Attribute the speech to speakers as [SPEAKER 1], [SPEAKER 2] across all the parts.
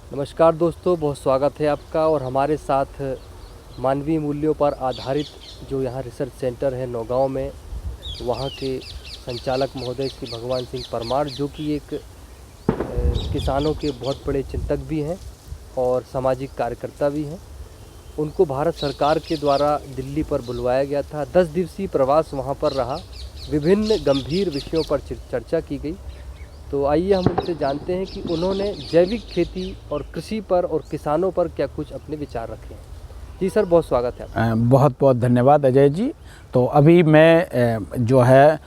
[SPEAKER 1] नमस्कार दोस्तों, बहुत स्वागत है आपका। और हमारे साथ मानवीय मूल्यों पर आधारित जो यहाँ रिसर्च सेंटर है नौगांव में, वहाँ के संचालक महोदय श्री भगवान सिंह परमार, जो कि एक किसानों के बहुत बड़े चिंतक भी हैं और सामाजिक कार्यकर्ता भी हैं। उनको भारत सरकार के द्वारा दिल्ली पर बुलवाया गया था। 10 दिवसीय प्रवास वहाँ पर रहा। विभिन्न गंभीर विषयों पर चर्चा की गई। तो आइए हम उनसे जानते हैं कि उन्होंने जैविक खेती और कृषि पर और किसानों पर क्या कुछ अपने विचार रखे हैं। जी सर, बहुत स्वागत है आपका।
[SPEAKER 2] बहुत बहुत धन्यवाद अजय जी। तो अभी मैं जो है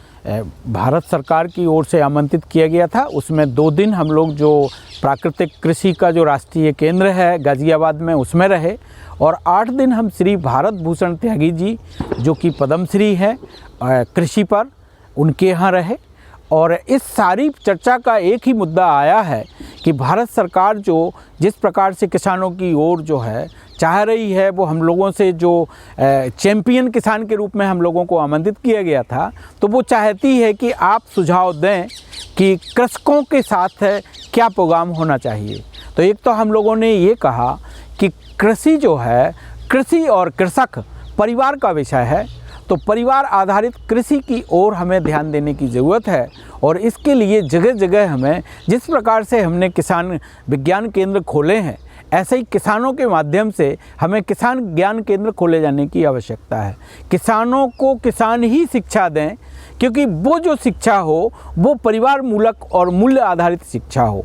[SPEAKER 2] भारत सरकार की ओर से आमंत्रित किया गया था, उसमें 2 दिन हम लोग जो प्राकृतिक कृषि का जो राष्ट्रीय केंद्र है गाज़ियाबाद में, उसमें रहे। और 8 दिन हम श्री भारत भूषण त्यागी जी, जो कि पद्मश्री हैं कृषि पर, उनके यहाँ रहे। और इस सारी चर्चा का एक ही मुद्दा आया है कि भारत सरकार जो जिस प्रकार से किसानों की ओर जो है चाह रही है, वो हम लोगों से जो चैम्पियन किसान के रूप में हम लोगों को आमंत्रित किया गया था, तो वो चाहती है कि आप सुझाव दें कि कृषकों के साथ क्या प्रोग्राम होना चाहिए। तो एक तो हम लोगों ने ये कहा कि कृषि जो है, कृषि और कृषक परिवार का विषय है, तो परिवार आधारित कृषि की ओर हमें ध्यान देने की ज़रूरत है। और इसके लिए जगह जगह हमें, जिस प्रकार से हमने किसान विज्ञान केंद्र खोले हैं, ऐसे ही किसानों के माध्यम से हमें किसान ज्ञान केंद्र खोले जाने की आवश्यकता है। किसानों को किसान ही शिक्षा दें, क्योंकि वो जो शिक्षा हो वो परिवार मूलक और मूल्य आधारित शिक्षा हो।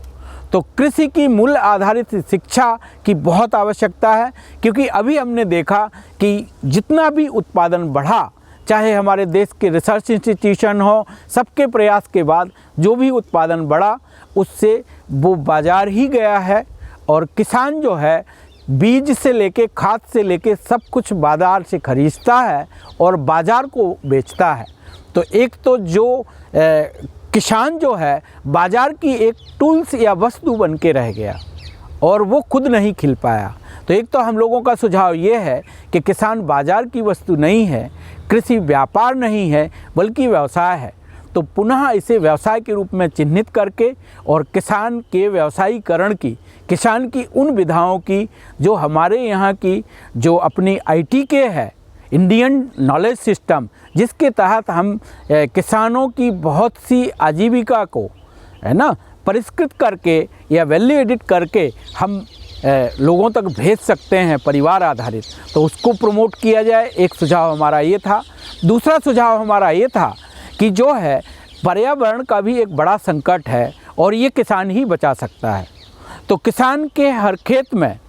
[SPEAKER 2] तो कृषि की मूल्य आधारित शिक्षा की बहुत आवश्यकता है, क्योंकि अभी हमने देखा कि जितना भी उत्पादन बढ़ा, चाहे हमारे देश के रिसर्च इंस्टीट्यूशन हो, सबके प्रयास के बाद जो भी उत्पादन बढ़ा, उससे वो बाज़ार ही गया है। और किसान जो है बीज से लेके खाद से लेके सब कुछ बाज़ार से खरीदता है और बाज़ार को बेचता है। तो एक तो जो किसान जो है बाज़ार की एक टूल्स या वस्तु बन के रह गया और वो खुद नहीं खिल पाया। तो एक तो हम लोगों का सुझाव ये है कि किसान बाज़ार की वस्तु नहीं है, कृषि व्यापार नहीं है, बल्कि व्यवसाय है। तो पुनः इसे व्यवसाय के रूप में चिन्हित करके और किसान के व्यवसायीकरण की, किसान की उन विधाओं की जो हमारे यहाँ की जो अपनी ITK है, इंडियन नॉलेज सिस्टम, जिसके तहत हम किसानों की बहुत सी आजीविका को है ना परिष्कृत करके या वैल्यू एडिट करके हम लोगों तक भेज सकते हैं परिवार आधारित, तो उसको प्रमोट किया जाए। एक सुझाव हमारा ये था। दूसरा सुझाव हमारा ये था कि जो है पर्यावरण का भी एक बड़ा संकट है और ये किसान ही बचा सकता है। तो किसान के हर खेत में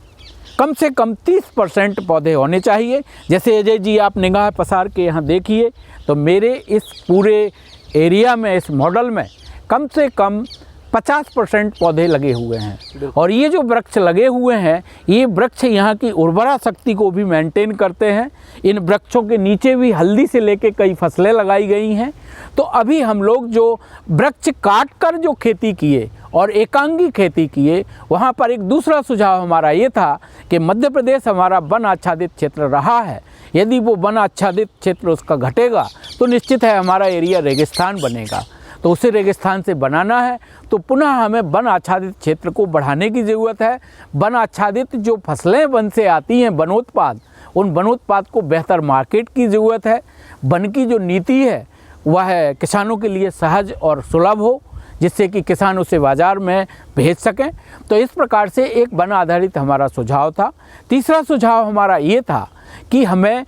[SPEAKER 2] कम से कम 30% पौधे होने चाहिए। जैसे अजय जी आप निगाह पसार के यहाँ देखिए, तो मेरे इस पूरे एरिया में, इस मॉडल में कम से कम 50% पौधे लगे हुए हैं। और ये जो वृक्ष लगे हुए हैं, ये वृक्ष यहाँ की उर्वरा शक्ति को भी मेंटेन करते हैं। इन वृक्षों के नीचे भी हल्दी से लेके कई फसलें लगाई गई हैं। तो अभी हम लोग जो वृक्ष काट कर जो खेती किए और एकांगी खेती किए, वहाँ पर एक दूसरा सुझाव हमारा ये था कि मध्य प्रदेश हमारा वन आच्छादित क्षेत्र रहा है। यदि वो वन आच्छादित क्षेत्र उसका घटेगा तो निश्चित है हमारा एरिया रेगिस्तान बनेगा। तो उसे रेगिस्तान से बनाना है तो पुनः हमें वन आच्छादित क्षेत्र को बढ़ाने की ज़रूरत है। वन आच्छादित जो फसलें वन से आती हैं, वनोत्पाद, उन वनोत्पाद को बेहतर मार्केट की ज़रूरत है। वन की जो नीति है वह किसानों के लिए सहज और सुलभ हो, जिससे कि किसान उसे बाज़ार में भेज सकें। तो इस प्रकार से एक वन आधारित हमारा सुझाव था। तीसरा सुझाव हमारा ये था कि हमें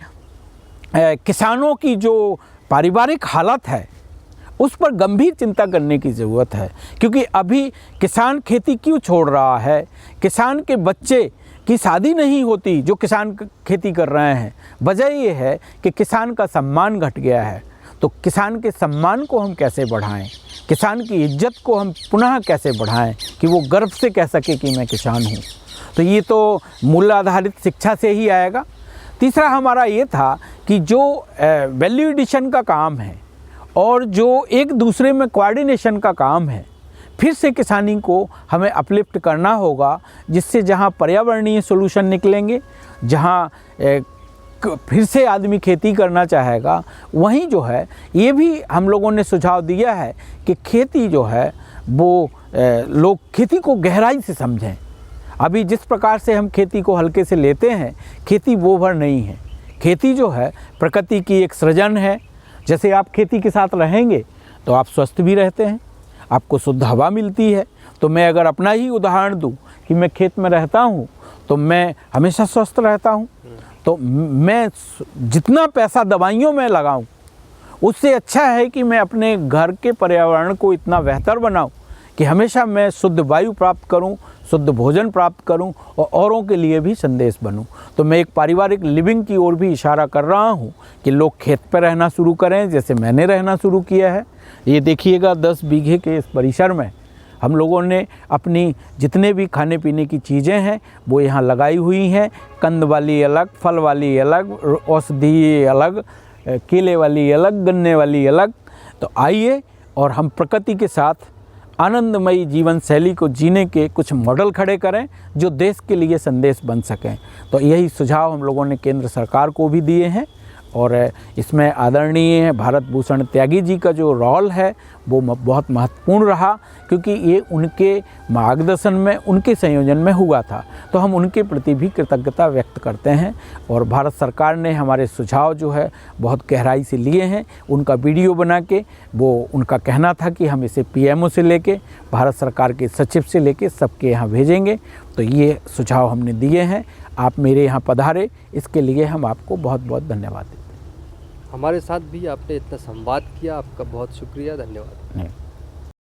[SPEAKER 2] किसानों की जो पारिवारिक हालत है उस पर गंभीर चिंता करने की ज़रूरत है। क्योंकि अभी किसान खेती क्यों छोड़ रहा है? किसान के बच्चे की शादी नहीं होती जो किसान खेती कर रहे हैं। वजह ये है कि किसान का सम्मान घट गया है। तो किसान के सम्मान को हम कैसे बढ़ाएं? किसान की इज्जत को हम पुनः कैसे बढ़ाएं कि वो गर्व से कह सके कि मैं किसान हूँ? तो ये तो मूल्य आधारित शिक्षा से ही आएगा। तीसरा हमारा ये था कि जो वैल्यू एडिशन का काम है और जो एक दूसरे में कोऑर्डिनेशन का काम है, फिर से किसानी को हमें अपलिफ्ट करना होगा, जिससे जहाँ पर्यावरणीय सोल्यूशन निकलेंगे, जहाँ फिर से आदमी खेती करना चाहेगा, वहीं जो है ये भी हम लोगों ने सुझाव दिया है कि खेती जो है वो लोग खेती को गहराई से समझें। अभी जिस प्रकार से हम खेती को हल्के से लेते हैं, खेती वो भर नहीं है। खेती जो है प्रकृति की एक सृजन है। जैसे आप खेती के साथ रहेंगे तो आप स्वस्थ भी रहते हैं, आपको शुद्ध हवा मिलती है। तो मैं अगर अपना ही उदाहरण दूं कि मैं खेत में रहता हूं तो मैं हमेशा स्वस्थ रहता हूं। तो मैं जितना पैसा दवाइयों में लगाऊं उससे अच्छा है कि मैं अपने घर के पर्यावरण को इतना बेहतर बनाऊं कि हमेशा मैं शुद्ध वायु प्राप्त करूं, शुद्ध भोजन प्राप्त करूं और औरों के लिए भी संदेश बनूं। तो मैं एक पारिवारिक लिविंग की ओर भी इशारा कर रहा हूं कि लोग खेत पर रहना शुरू करें, जैसे मैंने रहना शुरू किया है। ये देखिएगा 10 बीघे के इस परिसर में हम लोगों ने अपनी जितने भी खाने पीने की चीज़ें हैं वो यहाँ लगाई हुई हैं। कंद वाली अलग, फल वाली अलग, औषधि अलग, केले वाली अलग, गन्ने वाली अलग। तो आइए और हम प्रकृति के साथ आनंदमयी जीवन शैली को जीने के कुछ मॉडल खड़े करें जो देश के लिए संदेश बन सकें। तो यही सुझाव हम लोगों ने केंद्र सरकार को भी दिए हैं और इसमें आदरणीय भारत भूषण त्यागी जी का जो रोल है वो बहुत महत्वपूर्ण रहा, क्योंकि ये उनके मार्गदर्शन में, उनके संयोजन में हुआ था। तो हम उनके प्रति भी कृतज्ञता व्यक्त करते हैं और भारत सरकार ने हमारे सुझाव जो है बहुत गहराई से लिए हैं। उनका वीडियो बना के वो उनका कहना था कि हम इसे पीएमओ से लेके, भारत सरकार के सचिव से लेके सबके यहाँ भेजेंगे। तो ये सुझाव हमने दिए हैं। आप मेरे यहाँ पधारे, इसके लिए हम आपको बहुत बहुत धन्यवाद देते हैं।
[SPEAKER 1] हमारे साथ भी आपने इतना संवाद किया, आपका बहुत शुक्रिया, धन्यवाद।